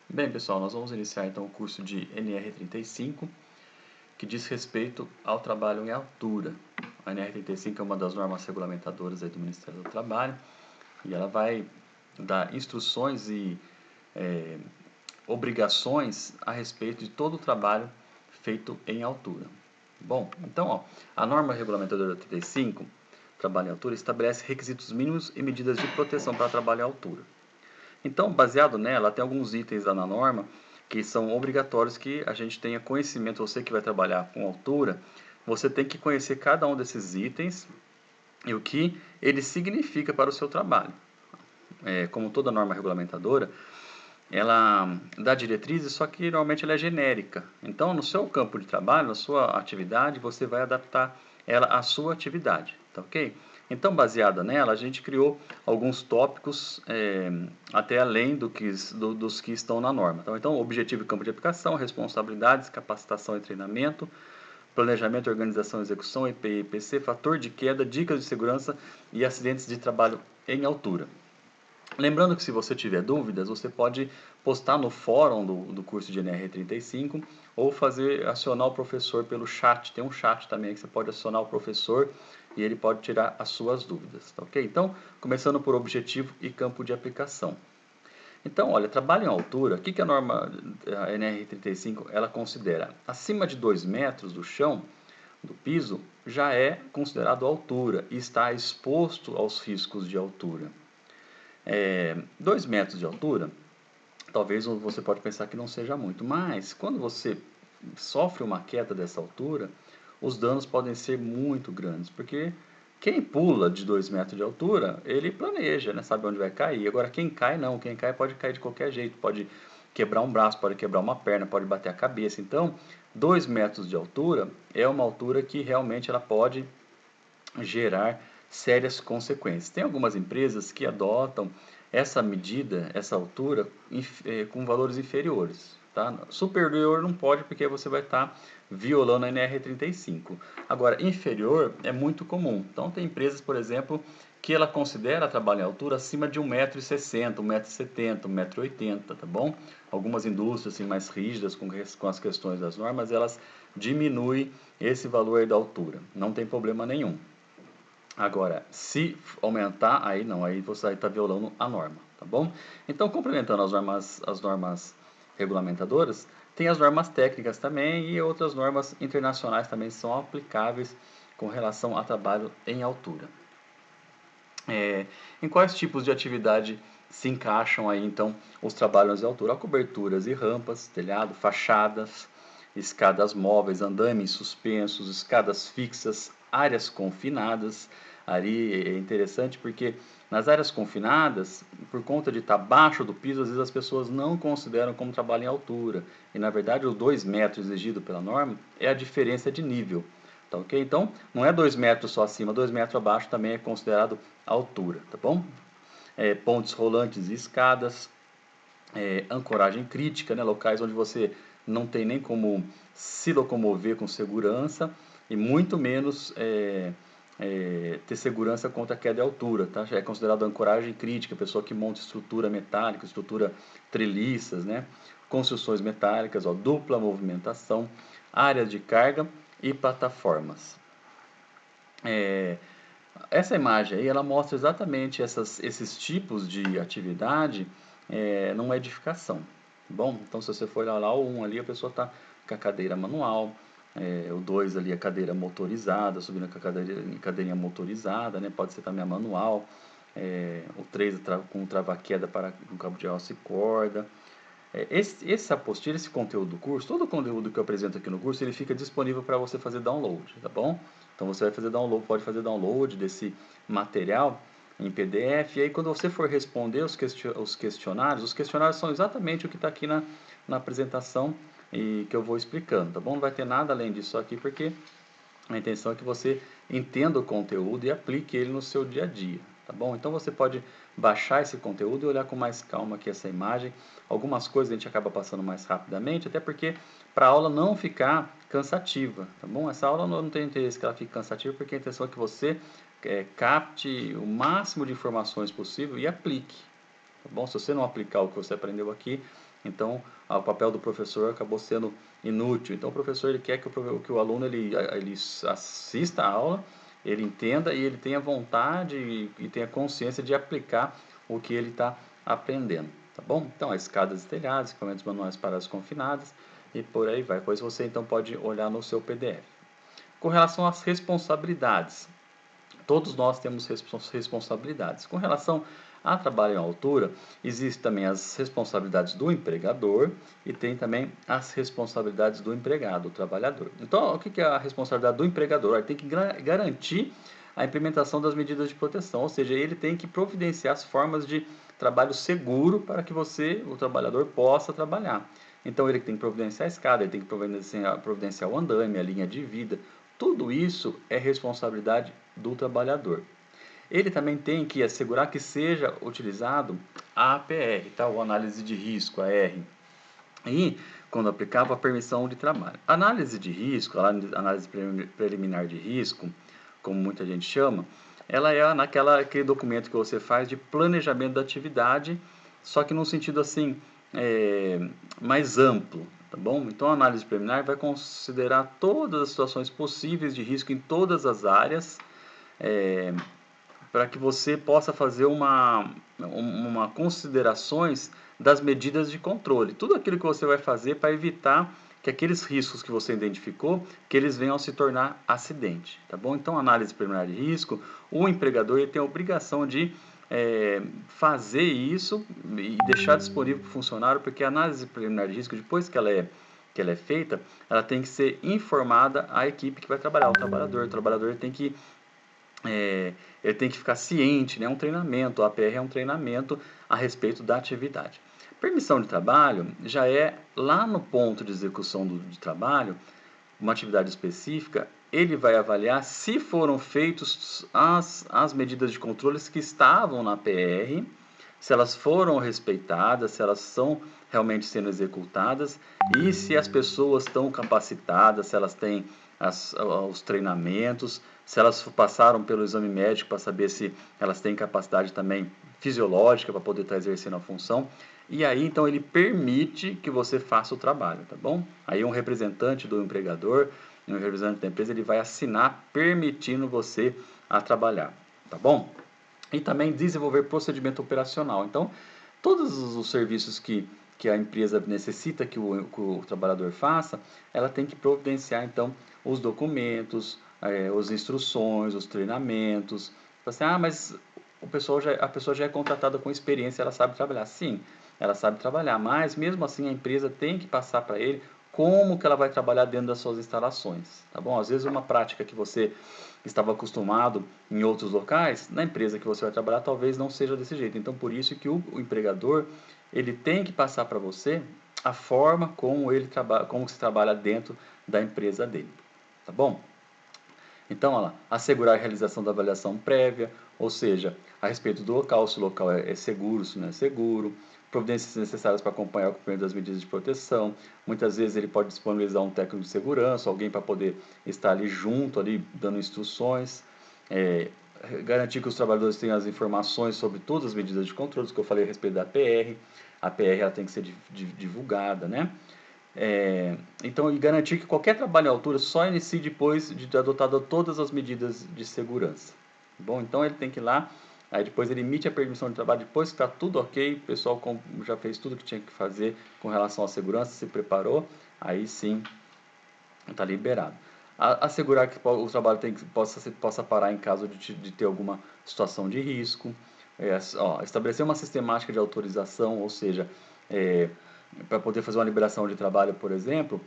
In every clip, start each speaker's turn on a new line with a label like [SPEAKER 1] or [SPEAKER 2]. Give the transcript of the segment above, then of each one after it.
[SPEAKER 1] Bem, pessoal, nós vamos iniciar então o curso de NR35, que diz respeito ao trabalho em altura. A NR35 é uma das normas regulamentadoras aí do Ministério do Trabalho e ela vai dar instruções e obrigações a respeito de todo o trabalho feito em altura. Bom, então, a norma regulamentadora 35, trabalho em altura, estabelece requisitos mínimos e medidas de proteção para trabalho em altura. Então, baseado nela, tem alguns itens lá na norma que são obrigatórios que a gente tenha conhecimento. Você que vai trabalhar com altura, você tem que conhecer cada um desses itens e o que ele significa para o seu trabalho. Como toda norma regulamentadora, ela dá diretrizes, só que normalmente ela é genérica. Então, no seu campo de trabalho, na sua atividade, você vai adaptar ela à sua atividade, tá ok? Então, baseada nela, a gente criou alguns tópicos até além dos que estão na norma. Então, objetivo e campo de aplicação, responsabilidades, capacitação e treinamento, planejamento, organização e execução, EPI e EPC, fator de queda, dicas de segurança e acidentes de trabalho em altura. Lembrando que se você tiver dúvidas, você pode postar no fórum do curso de NR35 ou acionar o professor pelo chat. Tem um chat também que você pode acionar o professor e ele pode tirar as suas dúvidas, tá ok? Então, começando por objetivo e campo de aplicação. Então, olha, trabalho em altura, o que a norma a NR35 ela considera? Acima de 2 metros do chão, do piso, já é considerado altura e está exposto aos riscos de altura. 2 metros de altura, talvez você pode pensar que não seja muito, mas quando você sofre uma queda dessa altura, os danos podem ser muito grandes, porque quem pula de 2 metros de altura, ele planeja, né, sabe onde vai cair. Agora, quem cai não, quem cai pode cair de qualquer jeito, pode quebrar um braço, pode quebrar uma perna, pode bater a cabeça. Então, 2 metros de altura é uma altura que realmente ela pode gerar sérias consequências. Tem algumas empresas que adotam essa medida, essa altura, com valores inferiores. Tá? Superior não pode porque você vai estar violando a NR35. Agora, inferior é muito comum. Então, tem empresas, por exemplo, que ela considera trabalho em altura acima de 1,60 m, 1,70 m, 1,80 m, tá bom? Algumas indústrias assim, mais rígidas com as questões das normas, elas diminuem esse valor da altura. Não tem problema nenhum. Agora, se aumentar, aí não, aí você está violando a norma, tá bom? Então, complementando as normas regulamentadoras, tem as normas técnicas também e outras normas internacionais também são aplicáveis com relação a trabalho em altura. Em quais tipos de atividade se encaixam aí, então, os trabalhos em altura? Coberturas e rampas, telhado, fachadas, escadas móveis, andames suspensos, escadas fixas, áreas confinadas. Ali é interessante porque nas áreas confinadas, por conta de estar abaixo do piso, às vezes as pessoas não consideram como trabalho em altura. E na verdade, os 2 metros exigido pela norma é a diferença de nível. Tá ok? Então, não é 2 metros só acima, 2 metros abaixo também é considerado altura, tá bom? Pontes rolantes e escadas, ancoragem crítica, né? Locais onde você não tem nem como se locomover com segurança e muito menos ter segurança contra a queda de altura, tá? Já é considerado ancoragem crítica, pessoa que monta estrutura metálica, estrutura treliças, né? Construções metálicas, dupla movimentação, áreas de carga e plataformas. Essa imagem aí, ela mostra exatamente esses tipos de atividade numa edificação. Bom, então se você for olhar lá o 1 ali, a pessoa está com a cadeira manual, o 2 ali a cadeira motorizada, subindo com a cadeirinha motorizada, né? Pode ser também a manual, o 3 com o trava-queda para um cabo de alça e corda. Essa apostila, esse conteúdo do curso, todo o conteúdo que eu apresento aqui no curso, ele fica disponível para você fazer download, tá bom? Então você vai fazer download, pode fazer download desse material em PDF, e aí quando você for responder os questionários são exatamente o que está aqui na apresentação e que eu vou explicando, tá bom? Não vai ter nada além disso aqui, porque a intenção é que você entenda o conteúdo e aplique ele no seu dia a dia, tá bom? Então você pode baixar esse conteúdo e olhar com mais calma aqui essa imagem. Algumas coisas a gente acaba passando mais rapidamente, até porque para a aula não ficar cansativa, tá bom? Essa aula não tem interesse que ela fique cansativa, porque a intenção é que você capte o máximo de informações possível e aplique, tá bom? Se você não aplicar o que você aprendeu aqui, então o papel do professor acabou sendo inútil. Então o professor ele quer que o aluno ele assista a aula, ele entenda e ele tenha vontade e tenha consciência de aplicar o que ele está aprendendo, tá bom? Então, escadas e telhados, equipamentos manuais para as confinadas e por aí vai. Depois você então pode olhar no seu PDF. Com relação às responsabilidades, todos nós temos responsabilidades. Com relação a trabalho em altura, existem também as responsabilidades do empregador e tem também as responsabilidades do empregado, do trabalhador. Então, o que é a responsabilidade do empregador? Ele tem que garantir a implementação das medidas de proteção, ou seja, ele tem que providenciar as formas de trabalho seguro para que você, o trabalhador, possa trabalhar. Então, ele tem que providenciar a escada, ele tem que providenciar o andaime, a linha de vida. Tudo isso é responsabilidade do trabalhador. Ele também tem que assegurar que seja utilizado a APR, tá? Ou análise de risco, a R. E, quando aplicava a permissão de trabalho. Análise de risco, análise preliminar de risco, como muita gente chama, ela é aquele documento que você faz de planejamento da atividade, só que num sentido assim, mais amplo, tá bom? Então a análise preliminar vai considerar todas as situações possíveis de risco em todas as áreas, para que você possa fazer uma considerações das medidas de controle. Tudo aquilo que você vai fazer para evitar que aqueles riscos que você identificou, que eles venham a se tornar acidente, tá bom? Então, análise preliminar de risco, o empregador ele tem a obrigação de fazer isso e deixar disponível para o funcionário, porque a análise preliminar de risco, depois que ela é feita, ela tem que ser informada à equipe que vai trabalhar, o trabalhador tem que ele tem que ficar ciente, né? Um treinamento, a APR é um treinamento a respeito da atividade. Permissão de trabalho já é lá no ponto de execução de trabalho, uma atividade específica, ele vai avaliar se foram feitos as medidas de controles que estavam na PR, se elas foram respeitadas, se elas são realmente sendo executadas e se as pessoas estão capacitadas, se elas têm os treinamentos, se elas passaram pelo exame médico para saber se elas têm capacidade também fisiológica para poder estar exercendo a função. E aí, então, ele permite que você faça o trabalho, tá bom? Aí um representante do empregador, um representante da empresa, ele vai assinar permitindo você a trabalhar, tá bom? E também desenvolver procedimento operacional. Então, todos os serviços que a empresa necessita que o trabalhador faça, ela tem que providenciar, então, os documentos, as instruções, os treinamentos. Assim, mas a pessoa já é contratada com experiência, ela sabe trabalhar. Sim, ela sabe trabalhar, mas mesmo assim a empresa tem que passar para ele como que ela vai trabalhar dentro das suas instalações, tá bom? Às vezes uma prática que você estava acostumado em outros locais, na empresa que você vai trabalhar talvez não seja desse jeito. Então por isso que o empregador, ele tem que passar para você a forma como como se trabalha dentro da empresa dele, tá bom? Então, olha lá, assegurar a realização da avaliação prévia, ou seja, a respeito do local, se o local é seguro, se não é seguro, providências necessárias para acompanhar o cumprimento das medidas de proteção. Muitas vezes ele pode disponibilizar um técnico de segurança, alguém para poder estar ali junto, ali dando instruções, garantir que os trabalhadores tenham as informações sobre todas as medidas de controle, que eu falei a respeito da PR. A PR ela tem que ser divulgada, né? Então, e garantir que qualquer trabalho à altura só inicie depois de ter adotado todas as medidas de segurança. Bom, então ele tem que ir lá, aí depois ele emite a permissão de trabalho, depois que está tudo ok, o pessoal já fez tudo que tinha que fazer com relação à segurança, se preparou, aí sim está liberado. Assegurar que o trabalho possa parar em caso de ter alguma situação de risco. Estabelecer uma sistemática de autorização, ou seja, para poder fazer uma liberação de trabalho, por exemplo,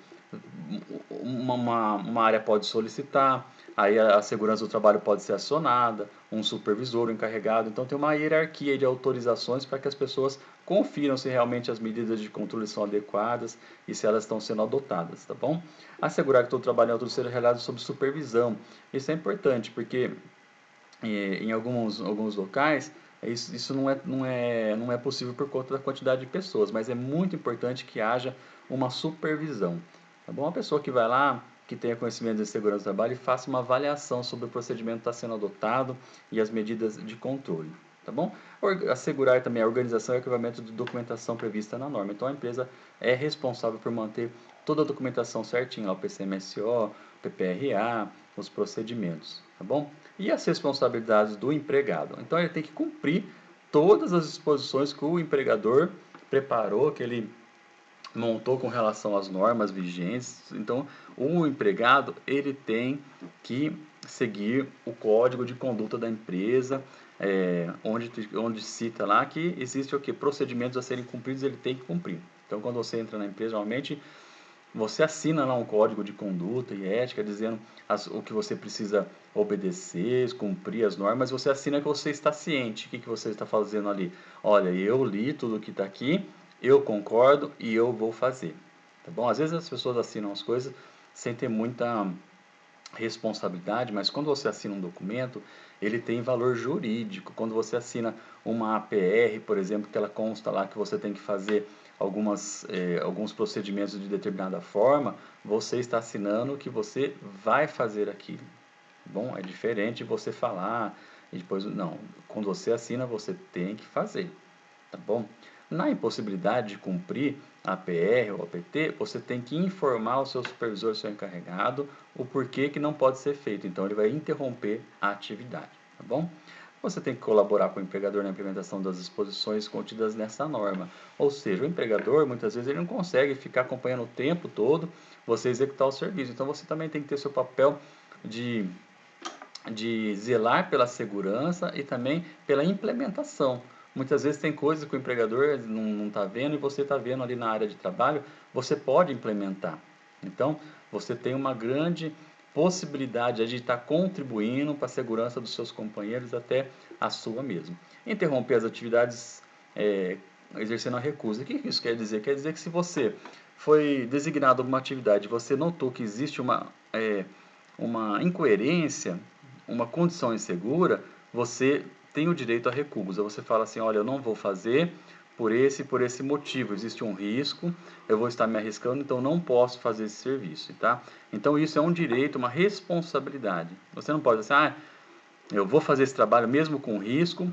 [SPEAKER 1] uma área pode solicitar, aí a segurança do trabalho pode ser acionada, um supervisor, um encarregado. Então tem uma hierarquia de autorizações para que as pessoas confiram se realmente as medidas de controle são adequadas e se elas estão sendo adotadas, tá bom? Assegurar que todo trabalho em altura seja realizado sob supervisão. Isso é importante, porque em alguns locais isso não é possível por conta da quantidade de pessoas, mas é muito importante que haja uma supervisão. Tá bom? Uma pessoa que vai lá, que tenha conhecimento de segurança do trabalho e faça uma avaliação sobre o procedimento que está sendo adotado e as medidas de controle. tá bom? Assegurar também a organização e arquivamento de documentação prevista na norma. Então, a empresa é responsável por manter toda a documentação certinha, o PCMSO, PPRA, os procedimentos, tá bom? E as responsabilidades do empregado. Então, ele tem que cumprir todas as disposições que o empregador preparou, que ele montou com relação às normas vigentes. Então, o empregado ele tem que seguir o código de conduta da empresa, onde cita lá que existe o que procedimentos a serem cumpridos, ele tem que cumprir. Então, quando você entra na empresa, normalmente você assina lá um código de conduta e ética dizendo o que você precisa obedecer, cumprir as normas. Você assina que você está ciente. O que você está fazendo ali? Olha, eu li tudo que está aqui, eu concordo e eu vou fazer. Tá bom? Às vezes as pessoas assinam as coisas sem ter muita responsabilidade, mas quando você assina um documento, ele tem valor jurídico. Quando você assina uma APR, por exemplo, que ela consta lá que você tem que fazer alguns procedimentos de determinada forma, você está assinando que você vai fazer aquilo. Bom, é diferente de você falar e depois, não, quando você assina, você tem que fazer, tá bom? Na impossibilidade de cumprir a APR ou APT, você tem que informar o seu supervisor, seu encarregado, o porquê que não pode ser feito. Então, ele vai interromper a atividade, tá bom? Você tem que colaborar com o empregador na implementação das disposições contidas nessa norma. Ou seja, o empregador, muitas vezes, ele não consegue ficar acompanhando o tempo todo você executar o serviço. Então, você também tem que ter seu papel de zelar pela segurança e também pela implementação. Muitas vezes tem coisas que o empregador não está vendo e você está vendo ali na área de trabalho, você pode implementar. Então, você tem uma grande possibilidade de estar contribuindo para a segurança dos seus companheiros, até a sua mesmo. Interromper as atividades exercendo a recusa. O que isso quer dizer? Quer dizer que se você foi designado uma atividade e você notou que existe uma incoerência, uma condição insegura, você tem o direito à recusa. Você fala assim, olha, eu não vou fazer por esse motivo. Existe um risco, eu vou estar me arriscando, então não posso fazer esse serviço, tá? Então isso é um direito, uma responsabilidade. Você não pode dizer assim, eu vou fazer esse trabalho mesmo com risco,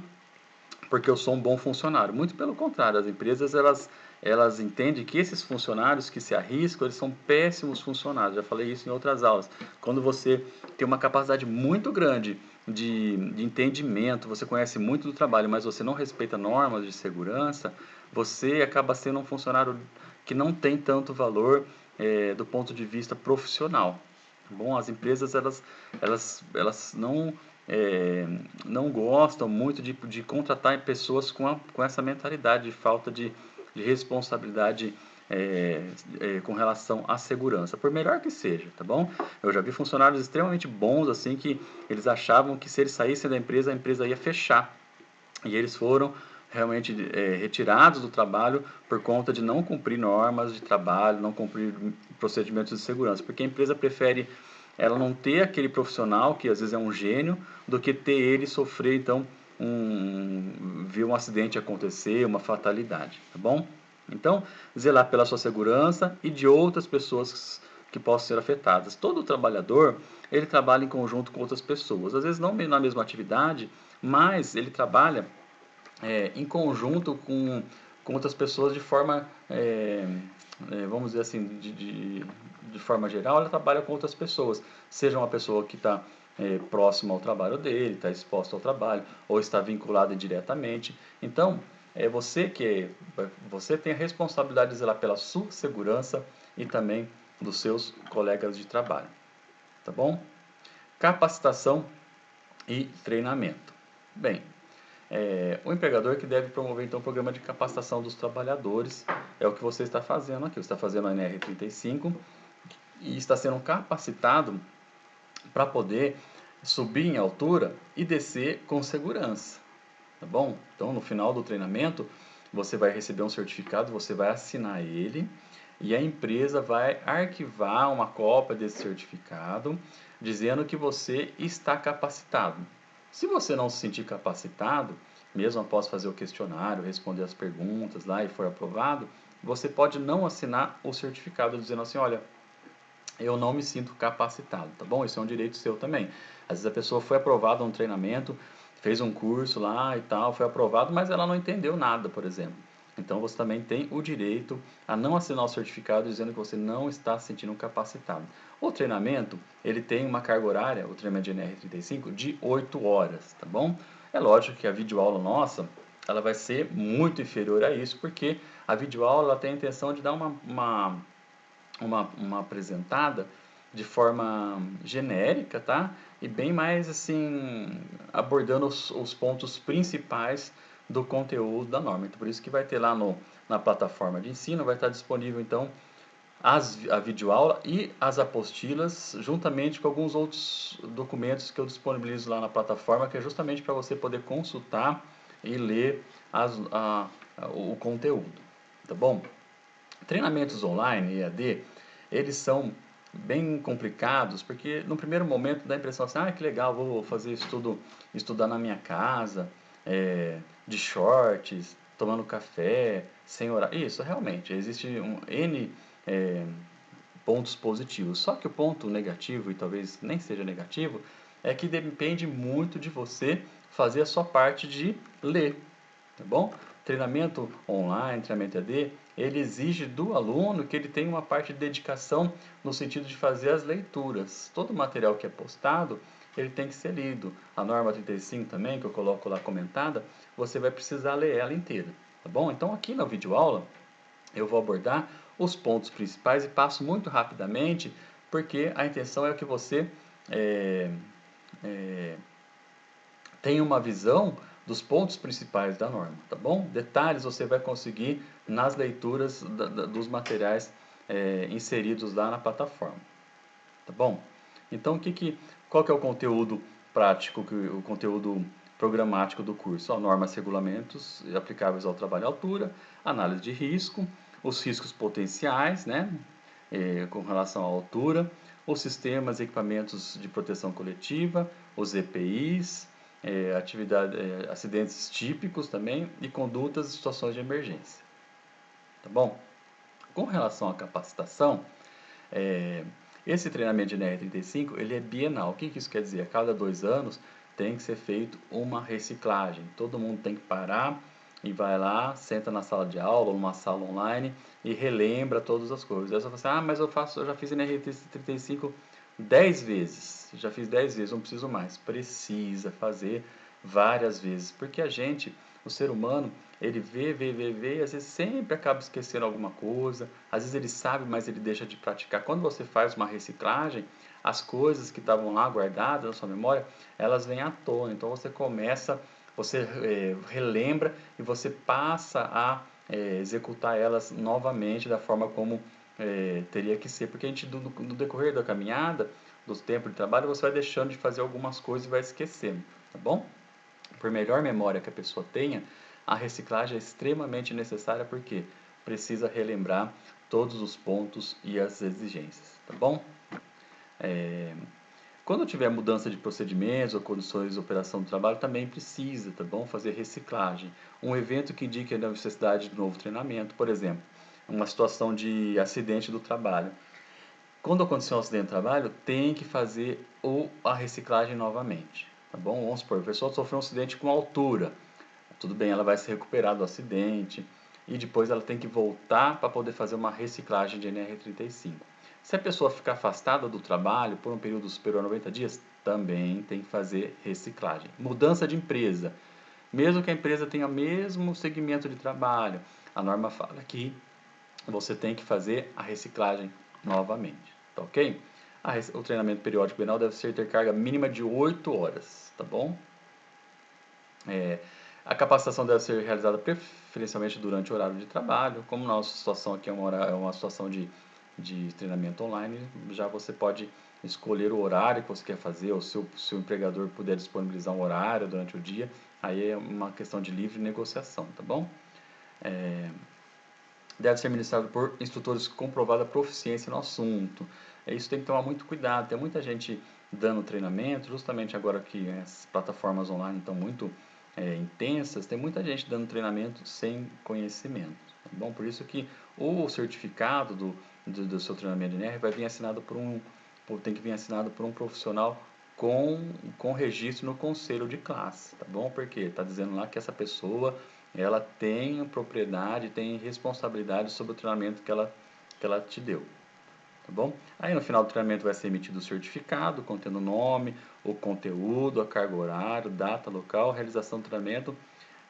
[SPEAKER 1] porque eu sou um bom funcionário. Muito pelo contrário, as empresas elas entendem que esses funcionários que se arriscam, eles são péssimos funcionários. Já falei isso em outras aulas. Quando você tem uma capacidade muito grande de entendimento, você conhece muito do trabalho, mas você não respeita normas de segurança, você acaba sendo um funcionário que não tem tanto valor do ponto de vista profissional. Bom, as empresas elas não gostam muito de contratar pessoas com essa mentalidade de falta de responsabilidade com relação à segurança, por melhor que seja, tá bom? Eu já vi funcionários extremamente bons, assim, que eles achavam que se eles saíssem da empresa, a empresa ia fechar. E eles foram realmente retirados do trabalho por conta de não cumprir normas de trabalho, não cumprir procedimentos de segurança, porque a empresa prefere ela não ter aquele profissional que às vezes é um gênio, do que ter ele sofrer então ver um acidente acontecer, uma fatalidade, tá bom? Então, zelar pela sua segurança e de outras pessoas que possam ser afetadas. Todo trabalhador, ele trabalha em conjunto com outras pessoas, às vezes não na mesma atividade, mas ele trabalha em conjunto com outras pessoas de forma, vamos dizer assim, de forma geral, ela trabalha com outras pessoas, seja uma pessoa que está próxima ao trabalho dele, está exposta ao trabalho, ou está vinculada indiretamente. Então, você tem a responsabilidade de zelar pela sua segurança e também dos seus colegas de trabalho, tá bom? Capacitação e treinamento. Bem, o empregador que deve promover então o programa de capacitação dos trabalhadores, é o que você está fazendo aqui, você está fazendo a NR35 e está sendo capacitado para poder subir em altura e descer com segurança, tá bom? Então no final do treinamento você vai receber um certificado, você vai assinar ele e a empresa vai arquivar uma cópia desse certificado dizendo que você está capacitado. Se você não se sentir capacitado, mesmo após fazer o questionário, responder as perguntas lá e for aprovado, você pode não assinar o certificado dizendo assim, olha, eu não me sinto capacitado, tá bom? Isso é um direito seu também. Às vezes a pessoa foi aprovada no treinamento, fez um curso lá e tal, foi aprovado, mas ela não entendeu nada, por exemplo. Então você também tem o direito a não assinar o certificado dizendo que você não está se sentindo capacitado. O treinamento, ele tem uma carga horária, o treinamento de NR35, de 8 horas, tá bom? É lógico que a videoaula nossa, ela vai ser muito inferior a isso, porque a videoaula ela tem a intenção de dar uma apresentada de forma genérica, tá? E bem mais assim, abordando os pontos principais do conteúdo da norma. Então, por isso que vai ter lá na plataforma de ensino, vai estar disponível então a videoaula e as apostilas, juntamente com alguns outros documentos que eu disponibilizo lá na plataforma, que é justamente para você poder consultar e ler o conteúdo, tá bom? Treinamentos online, EAD, eles são bem complicados, porque no primeiro momento dá a impressão assim, ah, que legal, vou fazer estudar na minha casa, de shorts, tomando café, sem horário. Isso, realmente, existe N pontos positivos. Só que o ponto negativo, e talvez nem seja negativo, é que depende muito de você fazer a sua parte de ler, tá bom? Treinamento online, treinamento EAD, ele exige do aluno que ele tenha uma parte de dedicação no sentido de fazer as leituras. Todo o material que é postado, ele tem que ser lido. A norma 35 também, que eu coloco lá comentada, você vai precisar ler ela inteira, tá bom? Então aqui na videoaula, eu vou abordar os pontos principais e passo muito rapidamente, porque a intenção é que você é, é, tenha uma visão dos pontos principais da norma, tá bom? Detalhes você vai conseguir nas leituras dos materiais inseridos lá na plataforma, tá bom? Então, qual que é o conteúdo prático, o conteúdo programático do curso? Normas, regulamentos aplicáveis ao trabalho à altura, análise de risco, os riscos potenciais, né, com relação à altura, os sistemas e equipamentos de proteção coletiva, os EPIs, acidentes típicos também e condutas e situações de emergência. Tá bom? Com relação à capacitação, esse treinamento de NR35 ele é bienal. O que isso quer dizer? A cada 2 anos tem que ser feito uma reciclagem. Todo mundo tem que parar e vai lá, senta na sala de aula ou numa sala online e relembra todas as coisas. Aí você fala assim, mas eu já fiz NR35 10 vezes. Já fiz 10 vezes, não preciso mais. Precisa fazer várias vezes, porque o ser humano, ele vê, e às vezes sempre acaba esquecendo alguma coisa, às vezes ele sabe, mas ele deixa de praticar. Quando você faz uma reciclagem, as coisas que estavam lá guardadas na sua memória, elas vêm à tona. Então você relembra e você passa a executar elas novamente da forma como teria que ser. Porque no decorrer da caminhada, do tempo de trabalho, você vai deixando de fazer algumas coisas e vai esquecendo, tá bom? Por melhor memória que a pessoa tenha, a reciclagem é extremamente necessária porque precisa relembrar todos os pontos e as exigências, tá bom? Quando tiver mudança de procedimentos ou condições de operação do trabalho, também precisa, tá bom? Fazer reciclagem. Um evento que indique a necessidade de novo treinamento, por exemplo, uma situação de acidente do trabalho. Quando acontecer um acidente do trabalho, tem que fazer a reciclagem novamente, tá bom? Vamos supor, a pessoa sofreu um acidente com altura. Tudo bem, ela vai se recuperar do acidente e depois ela tem que voltar para poder fazer uma reciclagem de NR35. Se a pessoa ficar afastada do trabalho por um período superior a 90 dias, também tem que fazer reciclagem. Mudança de empresa. Mesmo que a empresa tenha o mesmo segmento de trabalho, a norma fala que você tem que fazer a reciclagem novamente, tá ok? O treinamento periódico bienal deve ter carga mínima de 8 horas, tá bom? A capacitação deve ser realizada preferencialmente durante o horário de trabalho. Como nossa situação aqui é uma situação de treinamento online, já você pode escolher o horário que você quer fazer, ou se o seu empregador puder disponibilizar um horário durante o dia, aí é uma questão de livre negociação, tá bom? Deve ser ministrado por instrutores com comprovada proficiência no assunto. Isso tem que tomar muito cuidado. Tem muita gente dando treinamento, justamente agora que as plataformas online estão muito intensas, tem muita gente dando treinamento sem conhecimento. Tá bom? Por isso que o certificado do seu treinamento de NR vai vir assinado tem que vir assinado por um profissional com registro no conselho de classe, tá bom? Porque está dizendo lá que essa pessoa ela tem propriedade, tem responsabilidade sobre o treinamento que ela te deu, tá bom? Aí no final do treinamento vai ser emitido o certificado contendo o nome, o conteúdo, a carga horária, data, local, realização do treinamento,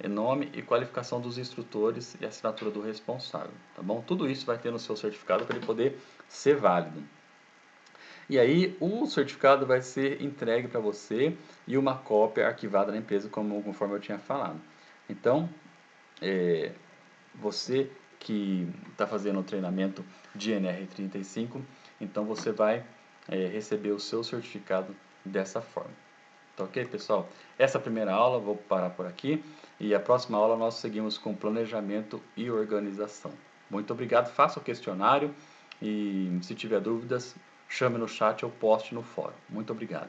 [SPEAKER 1] nome e qualificação dos instrutores e assinatura do responsável, tá bom? Tudo isso vai ter no seu certificado para ele poder ser válido. E aí o certificado vai ser entregue para você e uma cópia arquivada na empresa, conforme eu tinha falado. Então, você que está fazendo o treinamento de NR35, então você vai receber o seu certificado dessa forma. Tá ok, pessoal? Essa primeira aula, vou parar por aqui, e a próxima aula nós seguimos com planejamento e organização. Muito obrigado, faça o questionário e se tiver dúvidas, chame no chat ou poste no fórum. Muito obrigado.